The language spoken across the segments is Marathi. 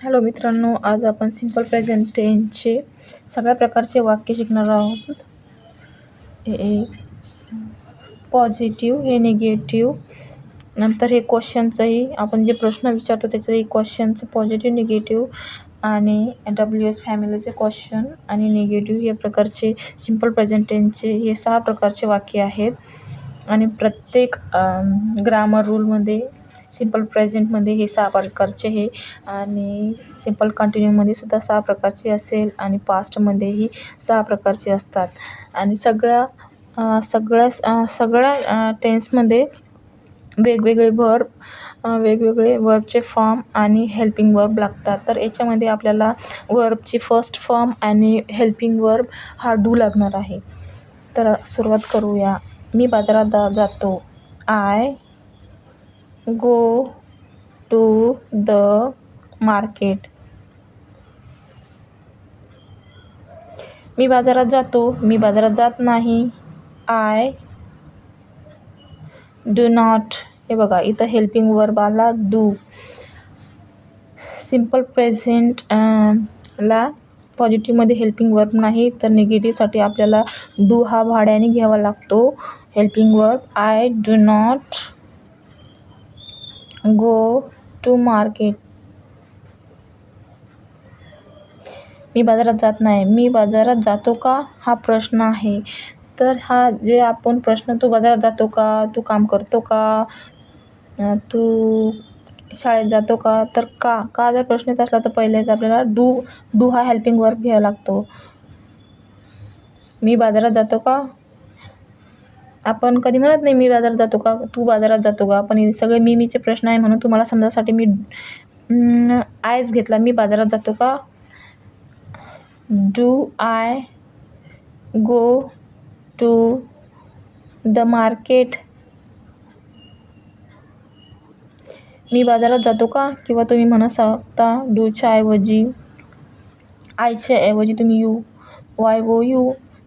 हॅलो मित्रांनो, आज आपण सिंपल प्रेझेंट टेन्सचे सगळ्या प्रकारचे वाक्य शिकणार आहोत. हे पॉझिटिव्ह, हे निगेटिव्ह, नंतर हे क्वेश्चनचंही आपण जे प्रश्न विचारतो त्याचंही क्वेश्चनचं पॉझिटिव्ह, निगेटिव्ह आणि WH फॅमिलीचे क्वेश्चन आणि निगेटिव्ह हे प्रकारचे सिंपल प्रेझेंट टेन्सचे हे 6 प्रकारचे वाक्य आहेत. आणि प्रत्येक ग्रामर रूलमध्ये सिंपल प्रेझेंटमध्ये हे 6 प्रकारचे हे आणि सिंपल कंटिन्यूमध्ये सुद्धा 6 प्रकारचे असेल आणि पास्टमध्येही 6 प्रकारचे असतात. आणि सगळ्या टेन्समध्ये वेगवेगळे वर्बचे फॉर्म आणि हेल्पिंग वर्ब लागतात. तर याच्यामध्ये आपल्याला वर्बची फर्स्ट फॉर्म आणि हेल्पिंग वर्ब हा डू लागणार आहे. तर सुरुवात करूया. मी बाजारात जातो. I go to the market. मी बाजारात जातो. मी बाजारात जात नाही. I do not. हे बघा, इथं हेल्पिंग वर्ब आला डू. सिंपल प्रेझेंट ला पॉझिटिव्हमध्ये हेल्पिंग वर्ब नाही, तर निगेटिव्हसाठी आपल्याला डू हा भाड्याने घ्यावा लागतो. Helping verb I do not go to market. मी बाजारात जात नाही. मी बाजारात जातो का हा प्रश्न आहे. तर हा जे आपण प्रश्न, तू बाजारात जातो का, तू काम करतो का, तू शाळेत जातो का, तर का जर प्रश्न येत असला तर पहिलेच आपल्याला डू हा हेल्पिंग वर्ब घ्यावा लागतो. मी बाजारात जातो का, आपण कधी म्हणत नाही मी बाजारात जातो का, तू बाजारात जातो का. पण हे सगळे मीचे प्रश्न आहे म्हणून तुम्हाला समजासाठी मी आयच घेतला. मी बाजारात जातो का, do I go to the market. मी बाजारात जातो का, किंवा तुम्ही म्हणू शकता डूच्या ऐवजी, आयच्या ऐवजी तुम्ही यू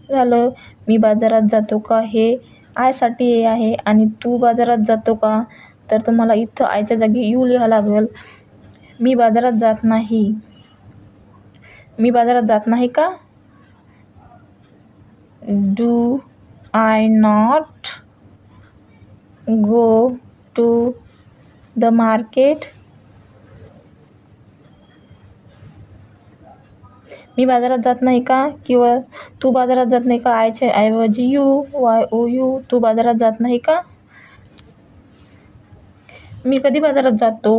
झालं. मी बाजारात जातो का हे आयसाठी हे आहे आणि तू बाजारात जातो का, तर तुम्हाला इथं आयच्या जागी यू लिहावं लागेल. मी बाजारात जात नाही. मी बाजारात जात नाही का, do I not go to the market. मी बाजारात जात नाही का, किंवा तू बाजारात जात नाही का, आयच्या ऐवजी यू, तू बाजारात जात नाही का. मी कधी बाजारात जातो.